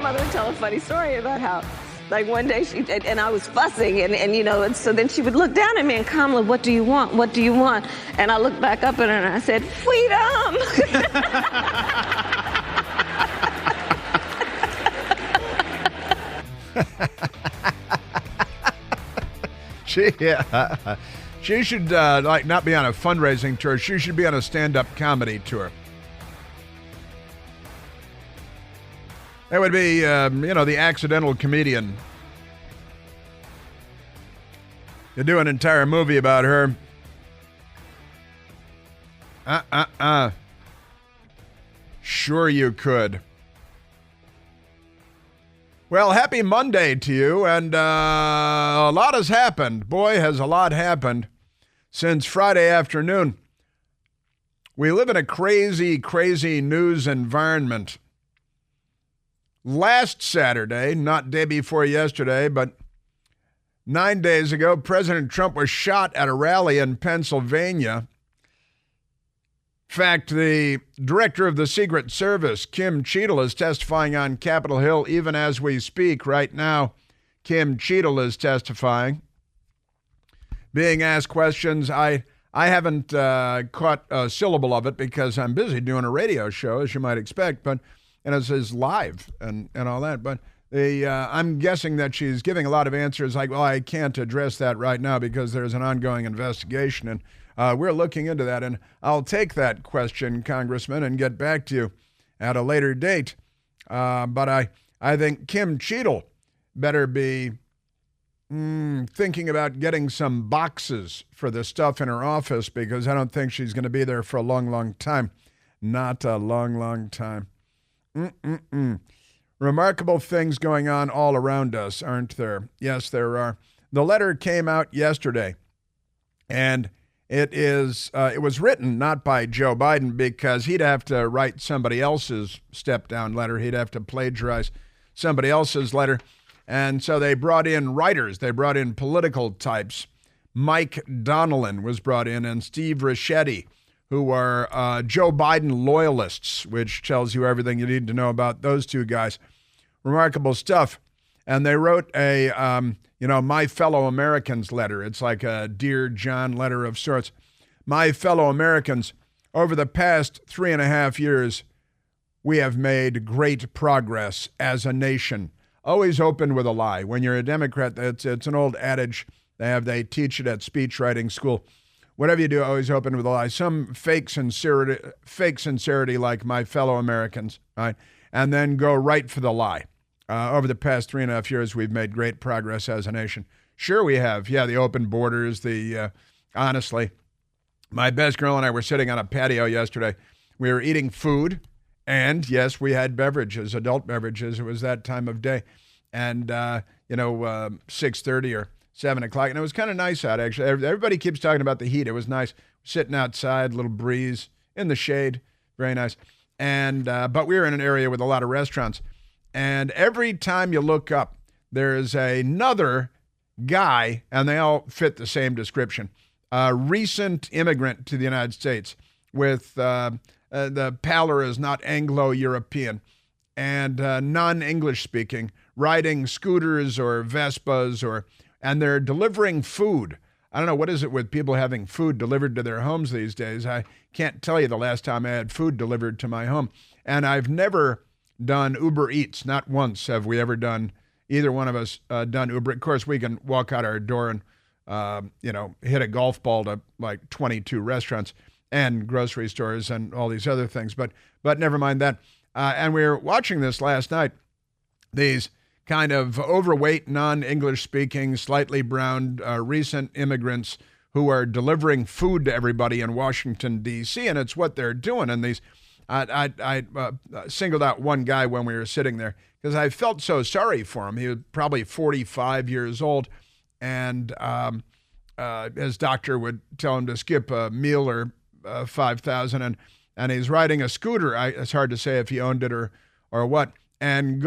my mother would tell a funny story about how, like, one day and I was fussing, and so then she would look down at me and, Kamala, what do you want? What do you want? And I looked back up at her and I said, freedom. She should not be on a fundraising tour. She should be on a stand-up comedy tour. That would be, the accidental comedian. You do an entire movie about her. Sure you could. Well, happy Monday to you, and a lot has happened. Boy, has a lot happened since Friday afternoon. We live in a crazy, crazy news environment. Last Saturday, not day before yesterday, but 9 days ago, President Trump was shot at a rally in Pennsylvania. In fact, the director of the Secret Service, Kim Cheadle, is testifying on Capitol Hill even as we speak. Right now, Kim Cheadle is testifying, being asked questions. I haven't caught a syllable of it because I'm busy doing a radio show, as you might expect, and it says live and all that. But I'm guessing that she's giving a lot of answers like, well, I can't address that right now because there's an ongoing investigation, and we're looking into that, and I'll take that question, Congressman, and get back to you at a later date. But I think Kim Cheadle better be thinking about getting some boxes for the stuff in her office because I don't think she's going to be there for a long, long time. Not a long, long time. Remarkable things going on all around us, aren't there? Yes, there are. The letter came out yesterday, and it was written not by Joe Biden because he'd have to write somebody else's step-down letter. He'd have to plagiarize somebody else's letter. And so they brought in writers. They brought in political types. Mike Donilon was brought in, and Steve Ricchetti, who are Joe Biden loyalists, which tells you everything you need to know about those two guys. Remarkable stuff. And they wrote a My Fellow Americans letter. It's like a Dear John letter of sorts. My fellow Americans, over the past 3.5 years, we have made great progress as a nation. Always open with a lie. When you're a Democrat, it's an old adage. They teach it at speech writing school. Whatever you do, always open with a lie. Some fake sincerity like my fellow Americans, right? And then go right for the lie. Over the past 3.5 years, we've made great progress as a nation. Sure we have. Yeah, the open borders, honestly. My best girl and I were sitting on a patio yesterday. We were eating food, and yes, we had beverages, adult beverages. It was that time of day. And, 6:30 or 7 o'clock. And it was kind of nice out, actually. Everybody keeps talking about the heat. It was nice. Sitting outside, little breeze, in the shade. Very nice. And but we were in an area with a lot of restaurants. And every time you look up, there's another guy, and they all fit the same description. A recent immigrant to the United States with the pallor is not Anglo-European and non-English speaking, riding scooters or Vespas and they're delivering food. I don't know, what is it with people having food delivered to their homes these days? I can't tell you the last time I had food delivered to my home. And I've never done Uber Eats. Not once have we ever done, either one of us, done Uber. Of course, we can walk out our door and, hit a golf ball to like 22 restaurants and grocery stores and all these other things. But never mind that. And we were watching this last night. These kind of overweight, non-English speaking, slightly browned, recent immigrants who are delivering food to everybody in Washington, D.C., and it's what they're doing. And these, I singled out one guy when we were sitting there because I felt so sorry for him. He was probably 45 years old, and his doctor would tell him to skip a meal or 5,000, and he's riding a scooter. It's hard to say if he owned it or what. And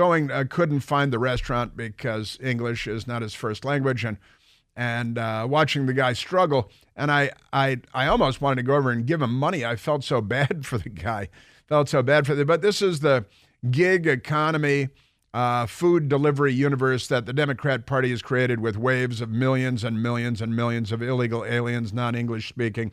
couldn't find the restaurant because English is not his first language, and watching the guy struggle. And I almost wanted to go over and give him money. I felt so bad for the guy. But this is the gig economy. food delivery universe that the Democrat Party has created with waves of millions and millions and millions of illegal aliens, non-English speaking,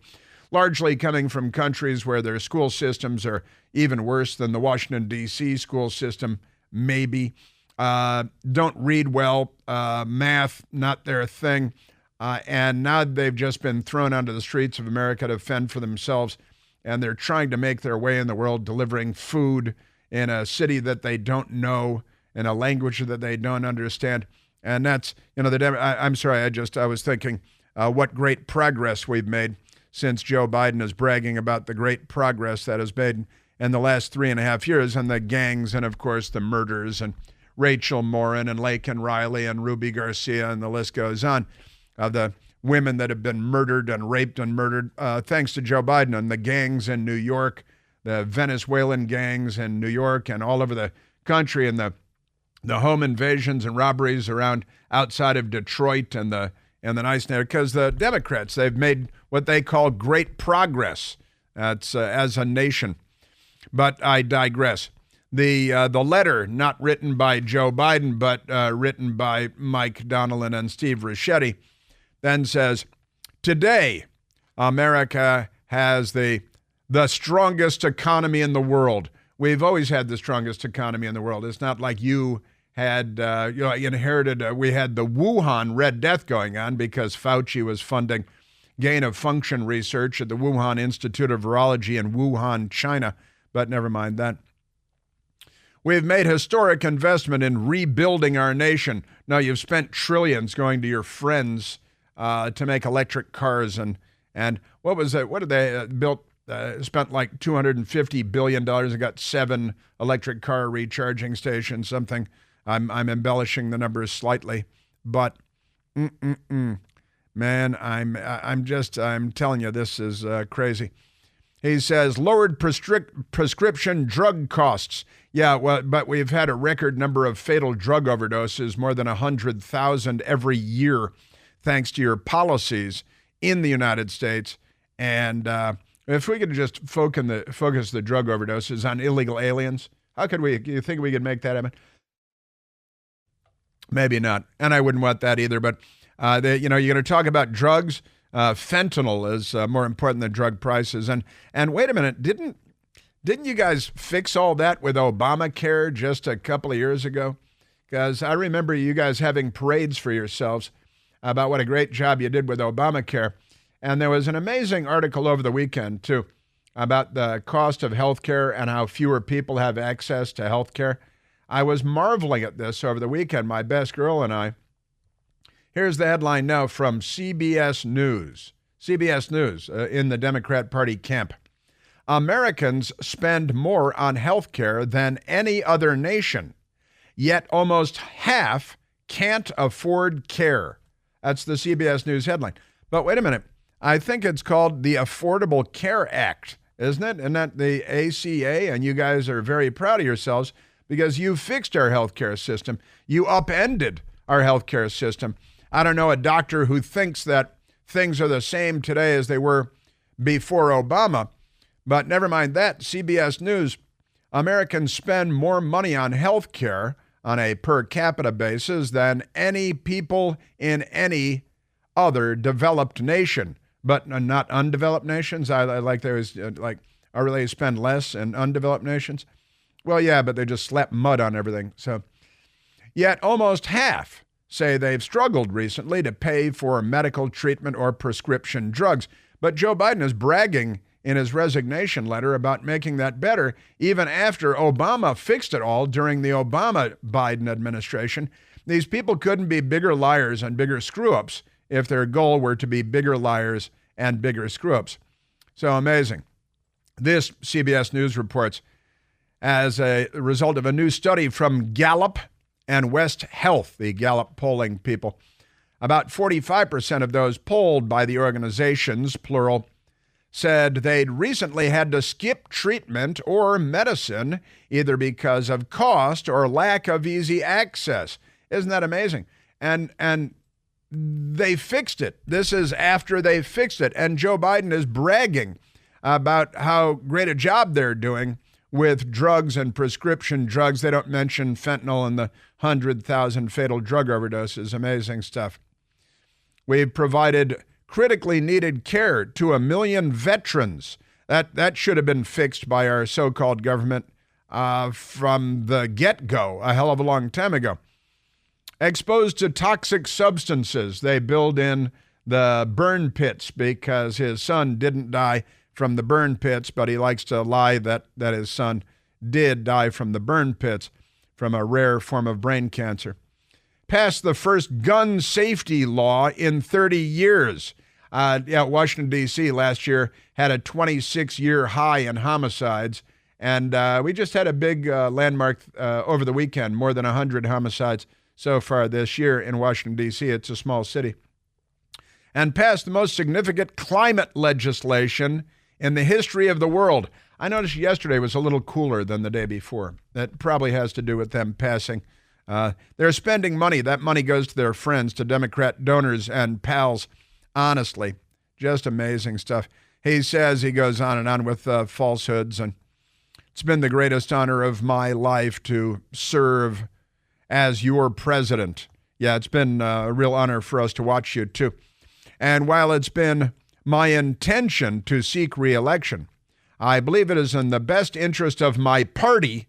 largely coming from countries where their school systems are even worse than the Washington, D.C. school system, maybe. Don't read well, math, not their thing. And now they've just been thrown onto the streets of America to fend for themselves. And they're trying to make their way in the world, delivering food in a city that they don't know, in a language that they don't understand. And that's, I'm sorry, I was thinking what great progress we've made since Joe Biden is bragging about the great progress that has made in the last 3.5 years, and the gangs, and of course the murders, and Rachel Morin and Laken Riley and Ruby Garcia, and the list goes on. The women that have been murdered and raped and murdered thanks to Joe Biden, and the gangs in New York, the Venezuelan gangs in New York and all over the country, and the home invasions and robberies around outside of Detroit and the nice neighborhood, because the Democrats, they've made what they call great progress as a nation. But I digress. The letter, not written by Joe Biden, but written by Mike Donilon and Steve Ricchetti, then says, today, America has the strongest economy in the world. We've always had the strongest economy in the world. It's not like you had inherited. We had the Wuhan Red Death going on because Fauci was funding gain-of-function research at the Wuhan Institute of Virology in Wuhan, China. But never mind that. We've made historic investment in rebuilding our nation. Now, you've spent trillions going to your friends to make electric cars, and what was it? What did they built? Spent like $250 billion and got 7 electric car recharging stations, something. I'm embellishing the numbers slightly, but man, I'm telling you, this is crazy. He says lowered prescription drug costs. Yeah, well, but we've had a record number of fatal drug overdoses, more than 100,000 every year, thanks to your policies in the United States. And if we could just focus the drug overdoses on illegal aliens, how could we? You think we could make that happen? Maybe not, and I wouldn't want that either. But you're going to talk about drugs. Fentanyl is more important than drug prices. And wait a minute, didn't you guys fix all that with Obamacare just a couple of years ago? Because I remember you guys having parades for yourselves about what a great job you did with Obamacare. And there was an amazing article over the weekend, too, about the cost of health care and how fewer people have access to health care. I was marveling at this over the weekend, my best girl and I. Here's the headline now from CBS News. CBS News in the Democrat Party camp. Americans spend more on health care than any other nation, yet almost half can't afford care. That's the CBS News headline. But wait a minute. I think it's called the Affordable Care Act, isn't it? Isn't that the ACA? And you guys are very proud of yourselves because you fixed our healthcare system. You upended our healthcare system. I don't know a doctor who thinks that things are the same today as they were before Obama. But never mind that. CBS News, Americans spend more money on healthcare on a per capita basis than any people in any other developed nation. But not undeveloped nations. I like those, are they spend less in undeveloped nations? Well, yeah, but they just slap mud on everything. So, yet almost half say they've struggled recently to pay for medical treatment or prescription drugs. But Joe Biden is bragging in his resignation letter about making that better, even after Obama fixed it all during the Obama-Biden administration. These people couldn't be bigger liars and bigger screw-ups if their goal were to be bigger liars and bigger screw-ups. So amazing. This, CBS News reports, as a result of a new study from Gallup and West Health, the Gallup polling people, about 45% of those polled by the organizations, plural, said they'd recently had to skip treatment or medicine either because of cost or lack of easy access. Isn't that amazing? And they fixed it. This is after they fixed it. And Joe Biden is bragging about how great a job they're doing with drugs and prescription drugs. They don't mention fentanyl and the 100,000 fatal drug overdoses. Amazing stuff. We've provided critically needed care to 1 million veterans. That should have been fixed by our so-called government from the get-go a hell of a long time ago. Exposed to toxic substances. They build in the burn pits because his son didn't die from the burn pits, but he likes to lie that his son did die from the burn pits from a rare form of brain cancer. Passed the first gun safety law in 30 years. Washington, D.C. last year had a 26-year high in homicides, and we just had a big landmark over the weekend, more than 100 homicides so far this year in Washington, D.C. It's a small city. And passed the most significant climate legislation in the history of the world. I noticed yesterday was a little cooler than the day before. That probably has to do with them passing. They're spending money. That money goes to their friends, to Democrat donors and pals. Honestly, just amazing stuff. He says, he goes on and on with falsehoods, and it's been the greatest honor of my life to serve as your president. Yeah, it's been a real honor for us to watch you, too. And while it's been my intention to seek re-election, I believe it is in the best interest of my party,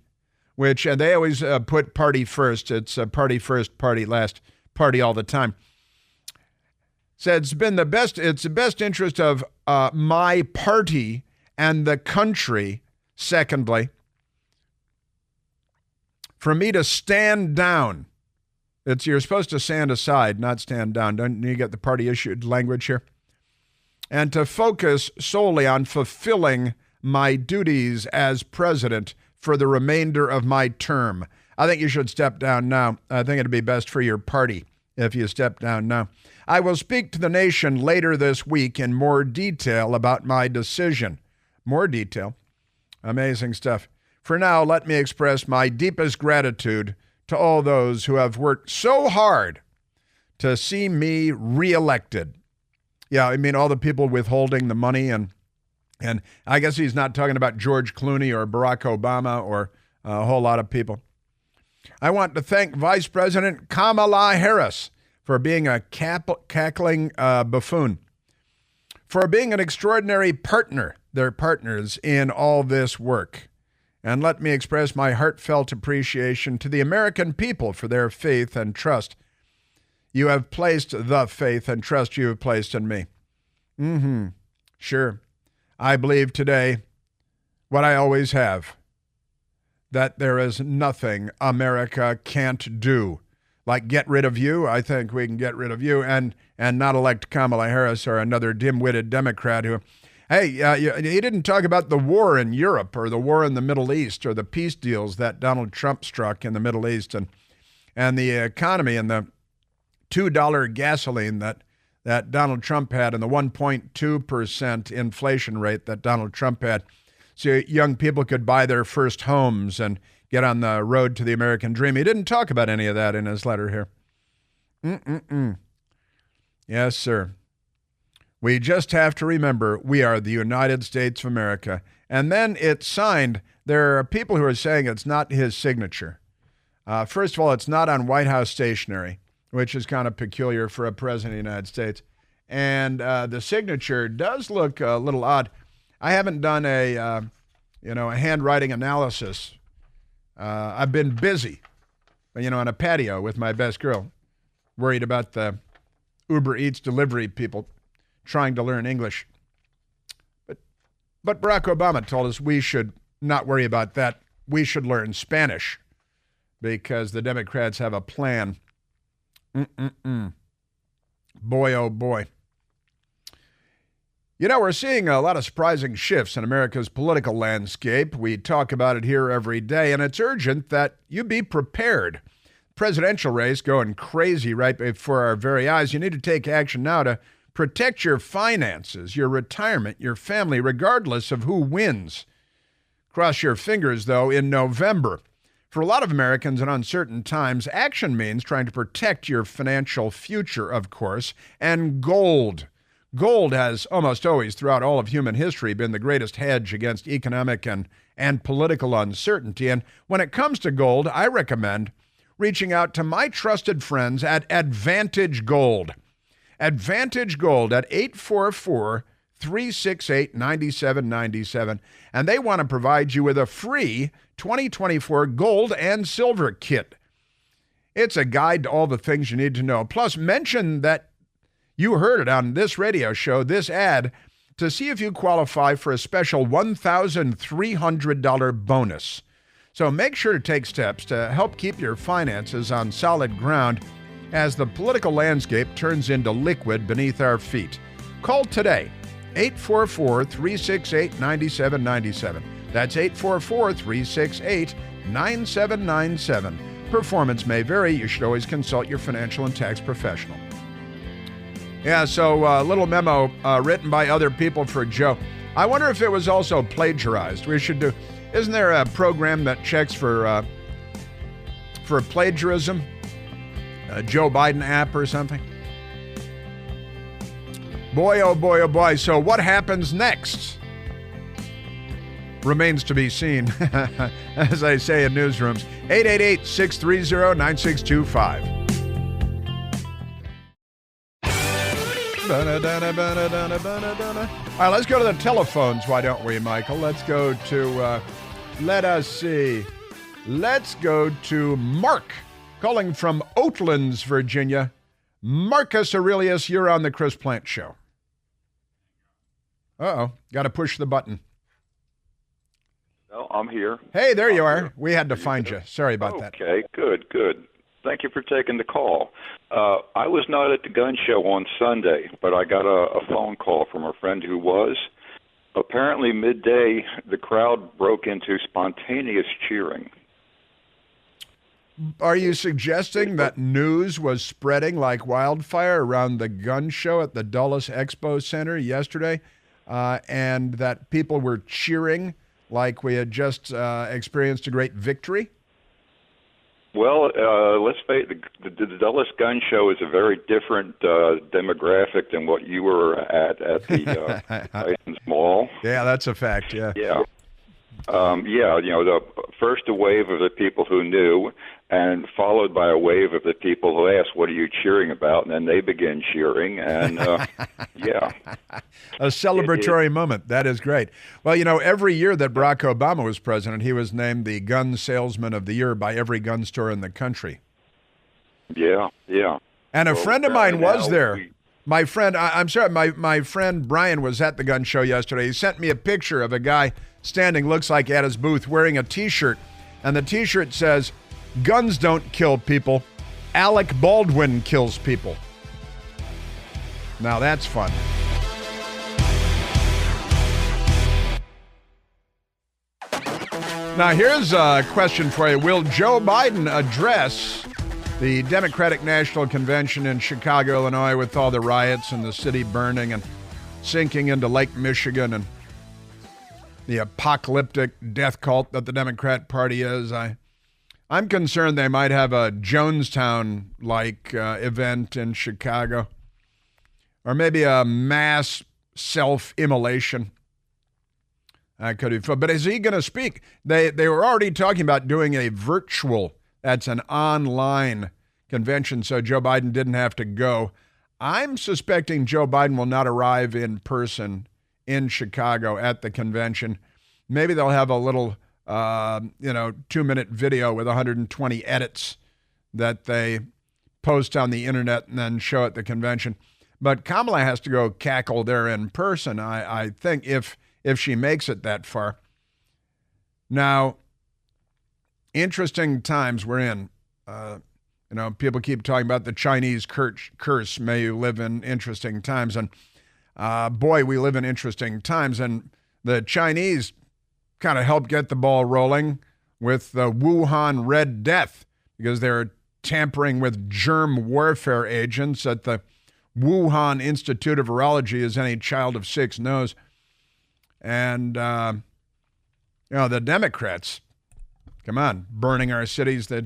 which they always put party first. It's party first, party last, party all the time. Said it's the best interest of my party and the country, secondly, for me to stand down. You're supposed to stand aside, not stand down. Don't you get the party-issued language here? And to focus solely on fulfilling my duties as president for the remainder of my term. I think you should step down now. I think it'd be best for your party if you step down now. I will speak to the nation later this week in more detail about my decision. More detail. Amazing stuff. For now, let me express my deepest gratitude to all those who have worked so hard to see me reelected. Yeah, I mean, all the people withholding the money, and I guess he's not talking about George Clooney or Barack Obama or a whole lot of people. I want to thank Vice President Kamala Harris for being a cackling buffoon, for being an extraordinary partner. They're partners in all this work. And let me express my heartfelt appreciation to the American people for their faith and trust. You have placed the faith and trust you have placed in me. Sure. I believe today what I always have, that there is nothing America can't do. Like get rid of you, I think we can get rid of you and not elect Kamala Harris or another dim-witted Democrat who... Hey, he didn't talk about the war in Europe or the war in the Middle East or the peace deals that Donald Trump struck in the Middle East and the economy and the $2 gasoline that Donald Trump had and the 1.2% inflation rate that Donald Trump had. So young people could buy their first homes and get on the road to the American dream. He didn't talk about any of that in his letter here. Yes, sir. We just have to remember we are the United States of America. And then it's signed. There are people who are saying it's not his signature. First of all, it's not on White House stationery, which is kind of peculiar for a president of the United States. And the signature does look a little odd. I haven't done a handwriting analysis. I've been busy, on a patio with my best girl, worried about the Uber Eats delivery people trying to learn English. But Barack Obama told us we should not worry about that. We should learn Spanish because the Democrats have a plan. Boy, oh boy. We're seeing a lot of surprising shifts in America's political landscape. We talk about it here every day, and it's urgent that you be prepared. Presidential race going crazy right before our very eyes. You need to take action now to protect your finances, your retirement, your family, regardless of who wins. Cross your fingers, though, in November. For a lot of Americans in uncertain times, action means trying to protect your financial future, of course, and gold. Gold has almost always, throughout all of human history, been the greatest hedge against economic and and political uncertainty. And when it comes to gold, I recommend reaching out to my trusted friends at Advantage Gold. Advantage Gold at 844-368-9797. And they want to provide you with a free 2024 gold and silver kit. It's a guide to all the things you need to know. Plus, mention that you heard it on this radio show, this ad, to see if you qualify for a special $1,300 bonus. So make sure to take steps to help keep your finances on solid ground as the political landscape turns into liquid beneath our feet. Call today, 844-368-9797. That's 844-368-9797. Performance may vary. You should always consult your financial and tax professional. Yeah, so a little memo written by other people for Joe. I wonder if it was also plagiarized. We should do. Isn't there a program that checks for plagiarism? A Joe Biden app or something? Boy, oh boy, oh boy. So what happens next? Remains to be seen, as I say in newsrooms. 888-630-9625. All right, let's go to the telephones, why don't we, Michael? Let's go to, Let's go to Mark, calling from Oatlands, Virginia. Marcus Aurelius, you're on the Chris Plante Show. Uh-oh, got to push the button. No, I'm here. Hey, there you are. We had to find you. Sorry about that. Okay, good. Thank you for taking the call. I was not at the gun show on Sunday, but I got a phone call from a friend who was. Apparently, midday, the crowd broke into spontaneous cheering. Are you suggesting that news was spreading like wildfire around the gun show at the Dulles Expo Center yesterday, and that people were cheering like we had just experienced a great victory? Well, let's face it, the Dulles Gun Show is a very different demographic than what you were at the Tysons Mall. Yeah, that's a fact, yeah. Yeah. The first a wave of the people who knew, and followed by a wave of the people who asked, what are you cheering about? And then they begin cheering, and yeah. A celebratory moment. That is great. Well, every year that Barack Obama was president, he was named the gun salesman of the year by every gun store in the country. Yeah. And a friend of mine was there. My friend, my friend Brian was at the gun show yesterday. He sent me a picture of a guy standing, looks like at his booth, wearing a T-shirt. And the T-shirt says, "Guns don't kill people. Alec Baldwin kills people." Now that's fun. Now here's a question for you. Will Joe Biden address the Democratic National Convention in Chicago, Illinois, with all the riots and the city burning and sinking into Lake Michigan and the apocalyptic death cult that the Democrat Party is? I'm concerned they might have a Jonestown-like event in Chicago, or maybe a mass self-immolation. Could be fun. But is he going to speak? They were already talking about doing a virtual, that's an online convention, so Joe Biden didn't have to go. I'm suspecting Joe Biden will not arrive in person in Chicago at the convention. Maybe they'll have a little 2-minute video with 120 edits that they post on the internet and then show at the convention. But Kamala has to go cackle there in person, I think, if she makes it that far. Now, interesting times we're in. People keep talking about the Chinese curse. May you live in interesting times. And boy, we live in interesting times. And the Chinese kind of helped get the ball rolling with the Wuhan Red Death, because they're tampering with germ warfare agents at the Wuhan Institute of Virology, as any child of 6 knows. And, the Democrats, come on, burning our cities, that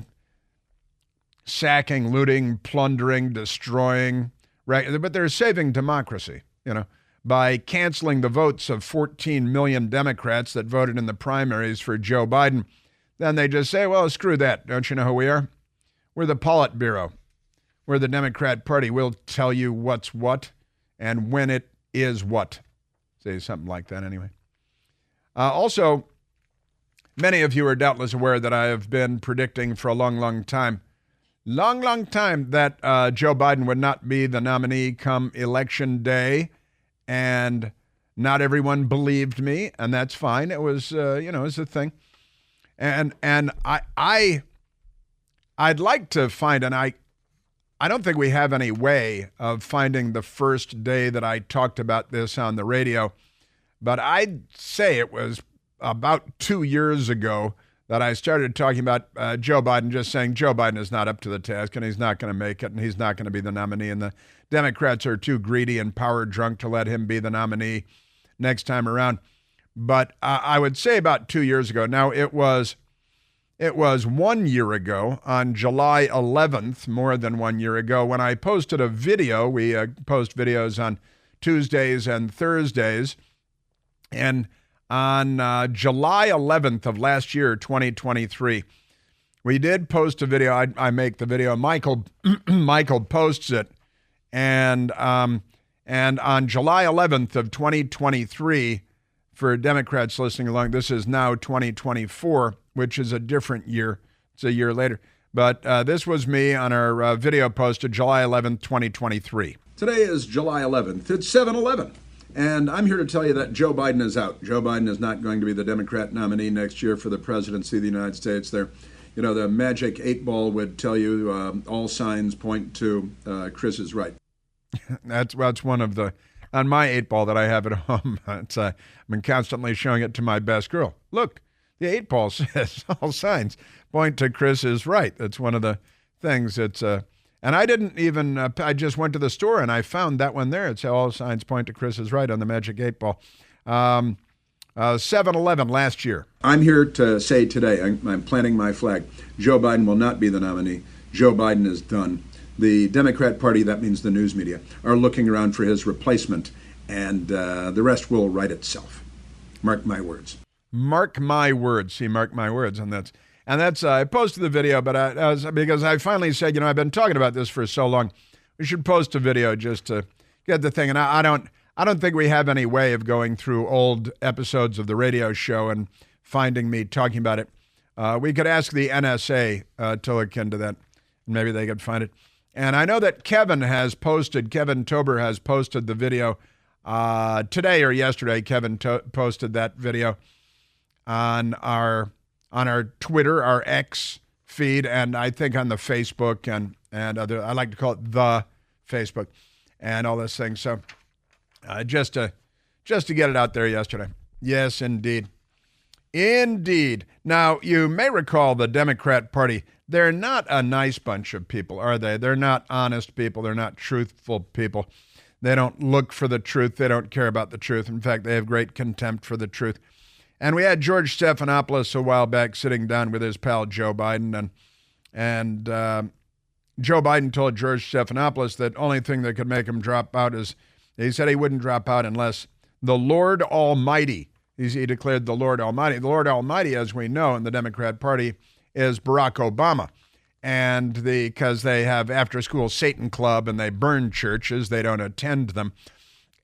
sacking, looting, plundering, destroying, right? But they're saving democracy, by canceling the votes of 14 million Democrats that voted in the primaries for Joe Biden, then they just say, well, screw that. Don't you know who we are? We're the Politburo. We're the Democrat Party. We'll tell you what's what and when it is what. Say something like that anyway. Also, many of you are doubtless aware that I have been predicting for a long time that Joe Biden would not be the nominee come election day. And not everyone believed me, and that's fine. It was, it was a thing. And I'd like to find, and I don't think we have any way of finding the first day that I talked about this on the radio, but I'd say it was about 2 years ago that I started talking about Joe Biden, just saying Joe Biden is not up to the task and he's not going to make it and he's not going to be the nominee, and the Democrats are too greedy and power drunk to let him be the nominee next time around. But I would say about 2 years ago. Now, it was 1 year ago, on July 11th, more than 1 year ago, when I posted a video. We post videos on Tuesdays and Thursdays. And on July 11th of last year, 2023, we did post a video. I make the video. Michael posts it. And on July 11th of 2023, for Democrats listening along, this is now 2024, which is a different year. It's a year later. But this was me on our video posted July 11th, 2023. Today is July 11th. It's 7/11. And I'm here to tell you that Joe Biden is out. Joe Biden is not going to be the Democrat nominee next year for the presidency of the United States. The magic 8 ball would tell you all signs point to Chris is right. That's one of the, on my 8 ball that I have at home. I've been constantly showing it to my best girl. Look, the 8 ball says all signs point to Chris is right. That's one of the things. And I didn't even, I just went to the store and I found that one there. It's all signs point to Chris is right on the magic 8 ball. 7/11 last year. I'm here to say today, I'm planting my flag. Joe Biden will not be the nominee. Joe Biden is done. The Democrat Party, that means the news media, are looking around for his replacement, and the rest will right itself. Mark my words. Mark my words. See, mark my words. And that's I posted the video, but because I finally said, I've been talking about this for so long, we should post a video just to get the thing. And I don't think we have any way of going through old episodes of the radio show and finding me talking about it. We could ask the NSA to look into that, and maybe they could find it. And I know that Kevin Tober has posted the video today or yesterday. Kevin posted that video on our Twitter, our X feed, and I think on the Facebook and other. I like to call it the Facebook and all this thing. So just to get it out there yesterday. Yes, indeed. Indeed. Now, you may recall the Democrat Party. They're not a nice bunch of people, are they? They're not honest people. They're not truthful people. They don't look for the truth. They don't care about the truth. In fact, they have great contempt for the truth. And we had George Stephanopoulos a while back sitting down with his pal Joe Biden, and Joe Biden told George Stephanopoulos that only thing that could make him drop out is, he said he wouldn't drop out unless the Lord Almighty, he declared the Lord Almighty. The Lord Almighty, as we know in the Democrat Party, is Barack Obama. And because they have after-school Satan Club and they burn churches, they don't attend them.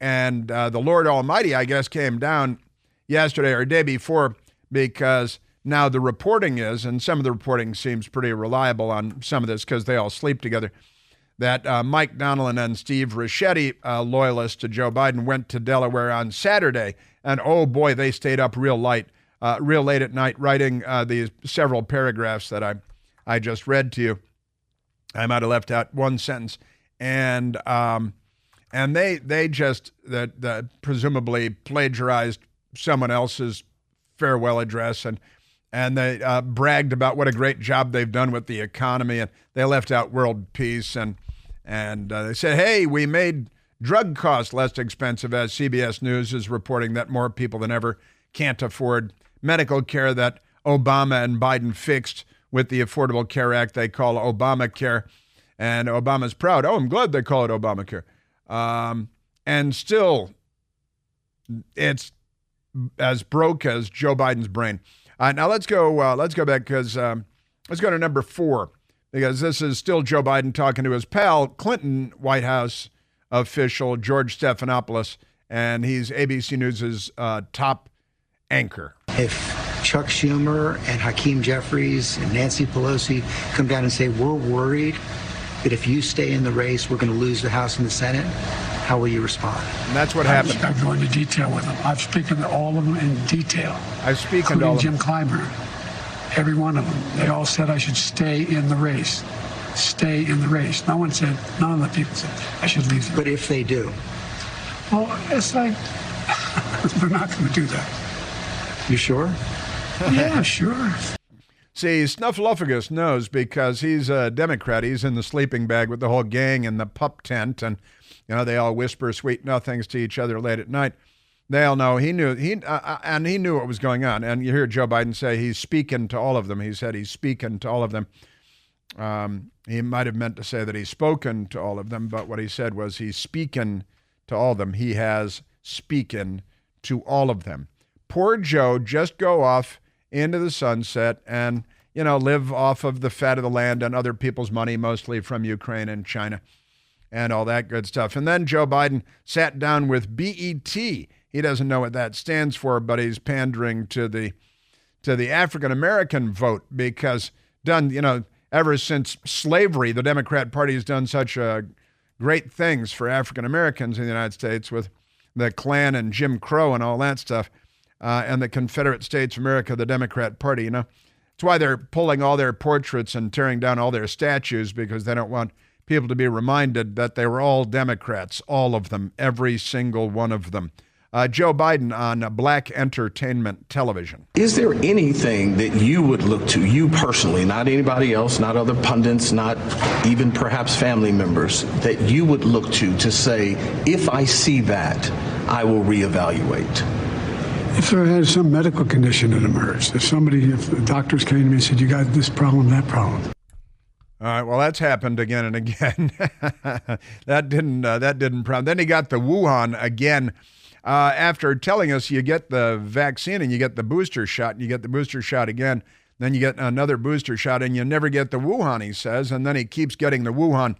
And the Lord Almighty, I guess, came down yesterday or day before, because now the reporting is, and some of the reporting seems pretty reliable on some of this because they all sleep together, that Mike Donilon and Steve Ricchetti, loyalists to Joe Biden, went to Delaware on Saturday, and oh boy, they stayed up real late at night writing these several paragraphs that I just read to you. I might have left out one sentence, and they just presumably plagiarized someone else's farewell address, and they bragged about what a great job they've done with the economy, and they left out world peace, and they said, hey, we made drug costs less expensive, as CBS News is reporting that more people than ever can't afford medical care that Obama and Biden fixed with the Affordable Care Act they call Obamacare, and Obama's proud. Oh, I'm glad they call it Obamacare. And still, it's as broke as Joe Biden's brain. Now let's go back because let's go to number 4, because this is still Joe Biden talking to his pal, Clinton White House official George Stephanopoulos, and he's ABC News' top anchor. If Chuck Schumer and Hakeem Jeffries and Nancy Pelosi come down and say, we're worried that if you stay in the race, we're going to lose the House and the Senate, how will you respond? And that's what happened. I go into detail with them. I've spoken to all of them in detail. I've spoken to all of them. Jim Clyburn, every one of them. They all said I should stay in the race. Stay in the race. None of the people said I should leave. But if they do? Well, it's like, they're not going to do that. You sure? Yeah, sure. See, Snuffleupagus knows because he's a Democrat. He's in the sleeping bag with the whole gang in the pup tent, and they all whisper sweet nothings to each other late at night. They all know he knew what was going on. And you hear Joe Biden say he's speaking to all of them. He said he's speaking to all of them. He might have meant to say that he's spoken to all of them, but what he said was he's speaking to all of them. He has speaken to all of them. Poor Joe, just go off into the sunset and, live off of the fat of the land and other people's money, mostly from Ukraine and China and all that good stuff. And then Joe Biden sat down with BET. He doesn't know what that stands for, but he's pandering to the African-American vote because ever since slavery, the Democrat Party has done such great things for African-Americans in the United States with the Klan and Jim Crow and all that stuff. And the Confederate States of America, the Democrat Party, It's why they're pulling all their portraits and tearing down all their statues, because they don't want people to be reminded that they were all Democrats, all of them, every single one of them. Joe Biden on Black Entertainment Television. Is there anything that you would look to, you personally, not anybody else, not other pundits, not even perhaps family members, that you would look to say, if I see that, I will reevaluate? If there had some medical condition that emerged, if the doctors came to me and said, you got this problem, that problem. All right, well, that's happened again and again. That didn't problem. Then he got the Wuhan again. After telling us you get the vaccine and you get the booster shot, and you get the booster shot again, then you get another booster shot and you never get the Wuhan, he says, and then he keeps getting the Wuhan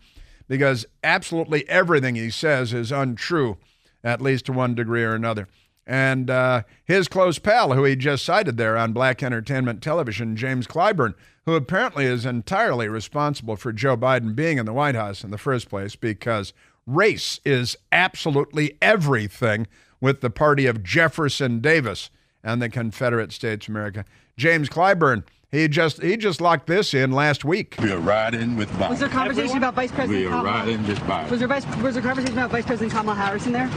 because absolutely everything he says is untrue, at least to one degree or another. And his close pal, who he just cited there on Black Entertainment Television, James Clyburn, who apparently is entirely responsible for Joe Biden being in the White House in the first place because race is absolutely everything with the party of Jefferson Davis and the Confederate States of America. James Clyburn, he just locked this in last week. We are riding with Biden. Was there conversation about Vice President Kamala? We are riding with Biden. Was there conversation about Vice President Kamala Harris in there?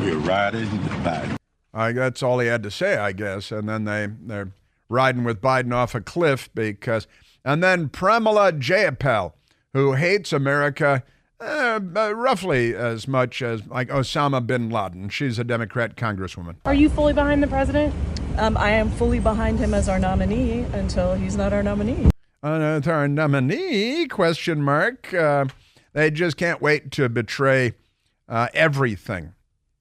We are riding with Biden. That's all he had to say, I guess. And then they're riding with Biden off a cliff and then Pramila Jayapal, who hates America roughly as much as like Osama bin Laden. She's a Democrat congresswoman. Are you fully behind the president? I am fully behind him as our nominee until he's not our nominee. Our nominee, ? They just can't wait to betray everything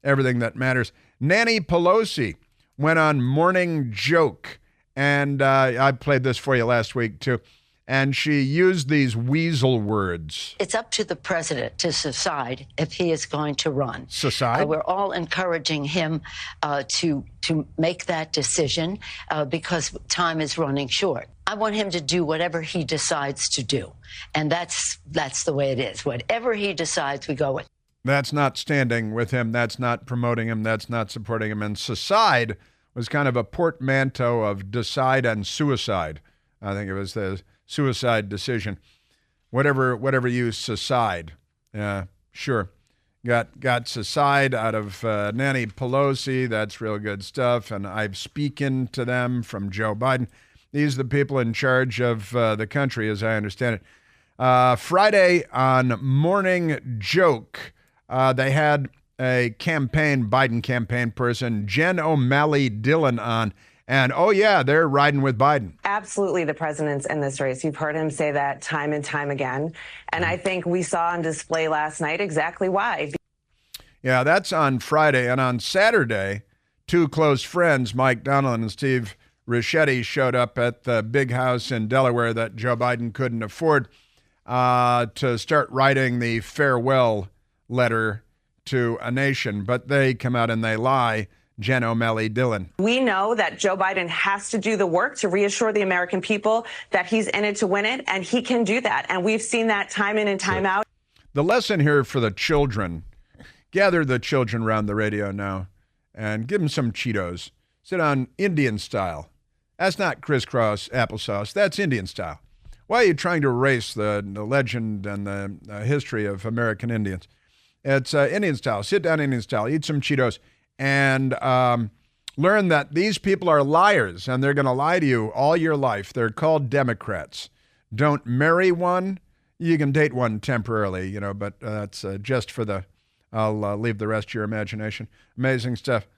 that matters. Nancy Pelosi went on Morning Joke, and I played this for you last week too, and she used these weasel words. It's up to the president to decide if he is going to run. Decide? We're all encouraging him to make that decision because time is running short. I want him to do whatever he decides to do, and that's the way it is. Whatever he decides, we go with. That's not standing with him. That's not promoting him. That's not supporting him. And Secede was kind of a portmanteau of decide and suicide. I think it was the suicide decision. Whatever you Secede. Yeah, sure. Got Secede out of Nancy Pelosi. That's real good stuff. And I've spoken to them from Joe Biden. These are the people in charge of the country, as I understand it. Friday on Morning Joke, they had a Biden campaign person, Jen O'Malley Dillon, on. And, oh, yeah, they're riding with Biden. Absolutely, the president's in this race. You've heard him say that time and time again. And I think we saw on display last night exactly why. Yeah, that's on Friday. And on Saturday, two close friends, Mike Donilon and Steve Ricchetti, showed up at the big house in Delaware that Joe Biden couldn't afford to start writing the farewell letter to a nation. But they come out and they lie. Jen O'Malley Dillon. We know that Joe Biden has to do the work to reassure the American people that he's in it to win it, and he can do that. And we've seen that time in and time out. The lesson here for the children, gather the children around the radio now and give them some Cheetos. Sit on Indian style. That's not crisscross applesauce. That's Indian style. Why are you trying to erase the legend and the history of American Indians? It's Indian style. Sit down Indian style. Eat some Cheetos. And learn that these people are liars, and they're going to lie to you all your life. They're called Democrats. Don't marry one. You can date one temporarily, but that's just for the, I'll leave the rest to your imagination. Amazing stuff.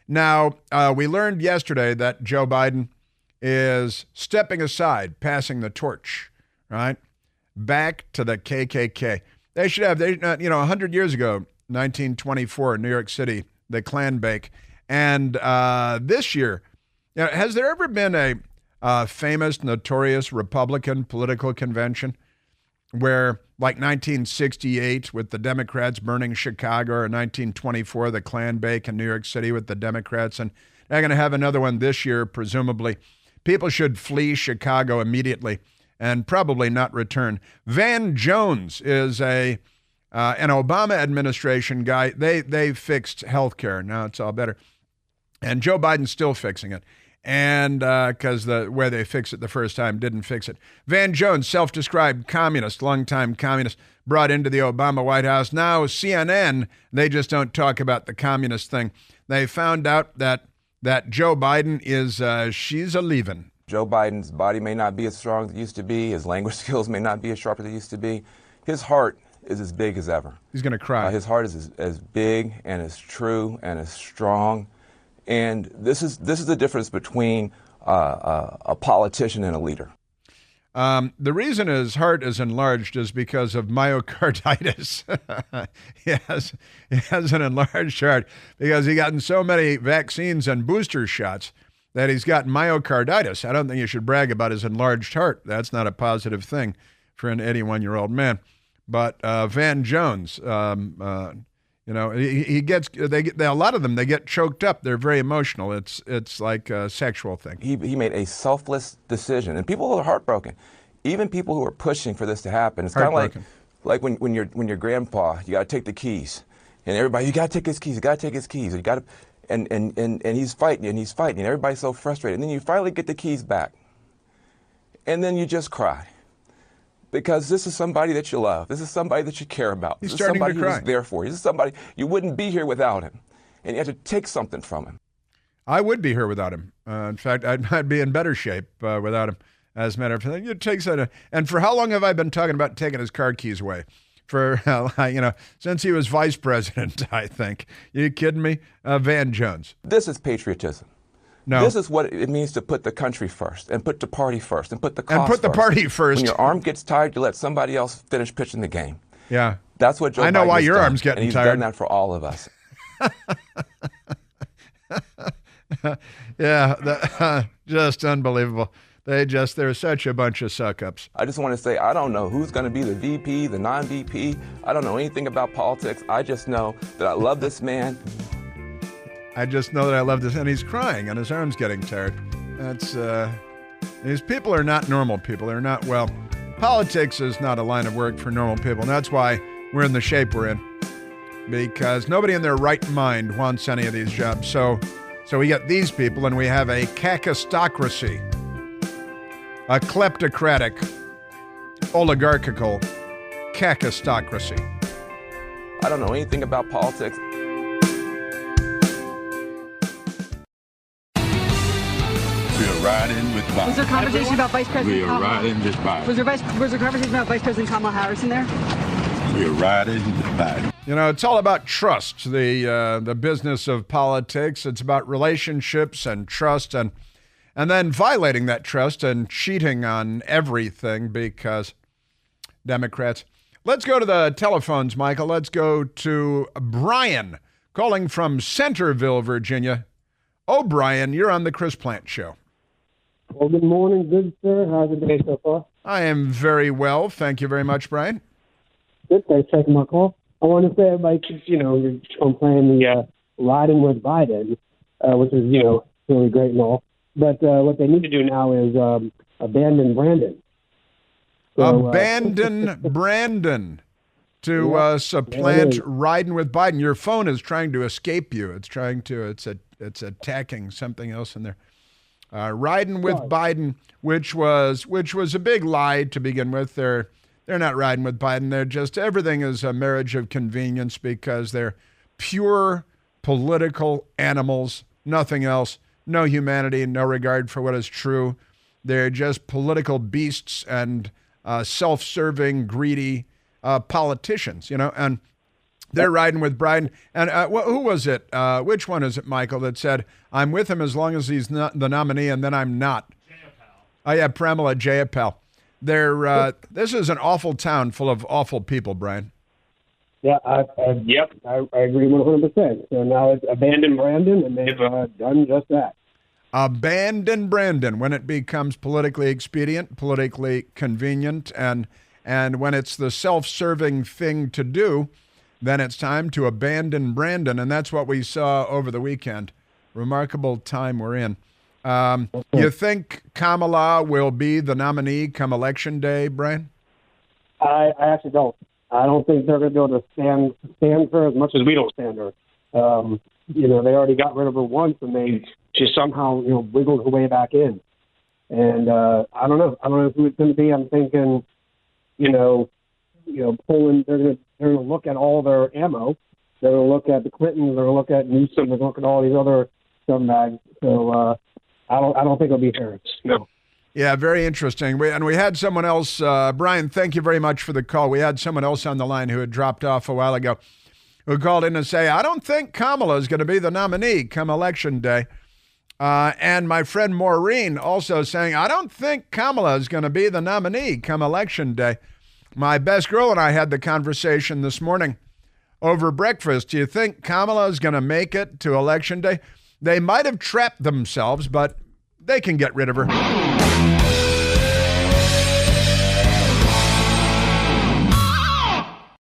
Now, we learned yesterday that Joe Biden is stepping aside, passing the torch, right? Back to the KKK. They should have, 100 years ago, 1924, New York City, the Klan bake. And this year, has there ever been a famous, notorious Republican political convention where, like 1968 with the Democrats burning Chicago, or 1924, the Klan bake in New York City with the Democrats? And they're going to have another one this year, presumably. People should flee Chicago immediately and probably not return. Van Jones is an Obama administration guy. They fixed health care. Now it's all better. And Joe Biden's still fixing it. And because the way they fixed it the first time didn't fix it. Van Jones, self-described communist, longtime communist, brought into the Obama White House. Now CNN, they just don't talk about the communist thing. They found out that Joe Biden is, she's a leaving. Joe Biden's body may not be as strong as it used to be. His language skills may not be as sharp as they used to be. His heart is as big as ever. He's going to cry. His heart is as big and as true and as strong. And this is the difference between a politician and a leader. The reason his heart is enlarged is because of myocarditis. he has an enlarged heart because he gotten so many vaccines and booster shots that he's got myocarditis. I don't think you should brag about his enlarged heart. That's not a positive thing for an 81-year-old man. But Van Jones, he gets a lot of them. They get choked up. They're very emotional. It's like a sexual thing. He made a selfless decision, and people are heartbroken. Even people who are pushing for this to happen. It's kind of like when your grandpa, you got to take the keys, and everybody, you got to take his keys. You got to take his keys. You got to, and he's fighting and he's fighting, and everybody's so frustrated. And then you finally get the keys back, and then you just cry. Because this is somebody that you love. This is somebody that you care about. He's this is somebody starting to cry. who's there for you. This is somebody you wouldn't be here without him. And you have to take something from him. I would be here without him. In fact, I'd be in better shape without him. As a matter of fact, it takes and for how long have I been talking about taking his car keys away? For, since he was vice president, I think. You kidding me? Van Jones. This is patriotism. No. This is what it means to put the country first, and put the party first, and put the cost and put the first. party first. When your arm gets tired, you let somebody else finish pitching the game. Yeah, that's what Joe Biden I know why has your done, arm's getting and he's tired. done that for all of us. Yeah, just unbelievable. They're such a bunch of suck-ups. I just want to say, I don't know who's going to be the VP, the non-VP. I don't know anything about politics. I just know that I love this man. I just know that I love this, and he's crying, and his arm's getting tired. That's these people are not normal people. They're not politics is not a line of work for normal people, and that's why we're in the shape we're in, because nobody in their right mind wants any of these jobs. So we get these people, and we have a kakistocracy, a kleptocratic, oligarchical kakistocracy. I don't know anything about politics. We are riding with Biden. Was there conversation about Vice President We are Kamala? riding with Biden. Was there conversation about Vice President Kamala Harris in there? We are riding with Biden. It's all about trust, the business of politics. It's about relationships and trust and then violating that trust and cheating on everything because Democrats. Let's go to the telephones, Michael. Let's go to Brian, calling from Centerville, Virginia. Oh, Brian, you're on the Chris Plante Show. Well, good morning. Good, sir. How's the day so far? I am very well. Thank you very much, Brian. Good. Thanks for taking my call. I want to say everybody keeps, you're playing the riding with Biden, which is, really great and all. But what they need to do now is abandon Brandon. So, abandon Brandon to supplant riding with Biden. Your phone is trying to escape you. It's attacking something else in there. Riding with Biden, which was a big lie to begin with. They're not riding with Biden. They're just, everything is a marriage of convenience because they're pure political animals, nothing else, no humanity, no regard for what is true. They're just political beasts and self-serving, greedy politicians, and they're riding with Biden. And who was it? Which one is it, Michael, that said, I'm with him as long as he's not the nominee, and then I'm not? Jayapal. Oh, yeah, Pramila Jayapal. This is an awful town full of awful people, Brian. Yeah, I agree 100%. So now it's abandon Brandon, and they've done just that. Abandon Brandon when it becomes politically expedient, politically convenient, and when it's the self-serving thing to do, then it's time to abandon Brandon, and that's what we saw over the weekend. Remarkable time we're in. You think Kamala will be the nominee come Election Day, Brian? I actually don't. I don't think they're going to be able to stand her as much as we don't stand her. They already got rid of her once, and she somehow wiggled her way back in. And I don't know. I don't know who it's going to be. I'm thinking, Poland. They're going to look at all their ammo. They're going to look at the Clintons. They're going to look at Newsom. They're going to look at all these other scumbags. So I don't think it'll be Harris. No. Yeah, very interesting. We had someone else, Brian, thank you very much for the call. We had someone else on the line who had dropped off a while ago who called in to say, I don't think Kamala is going to be the nominee come Election Day. And my friend Maureen also saying, I don't think Kamala is going to be the nominee come Election Day. My best girl and I had the conversation this morning over breakfast. Do you think Kamala is going to make it to Election Day? They might have trapped themselves, but they can get rid of her.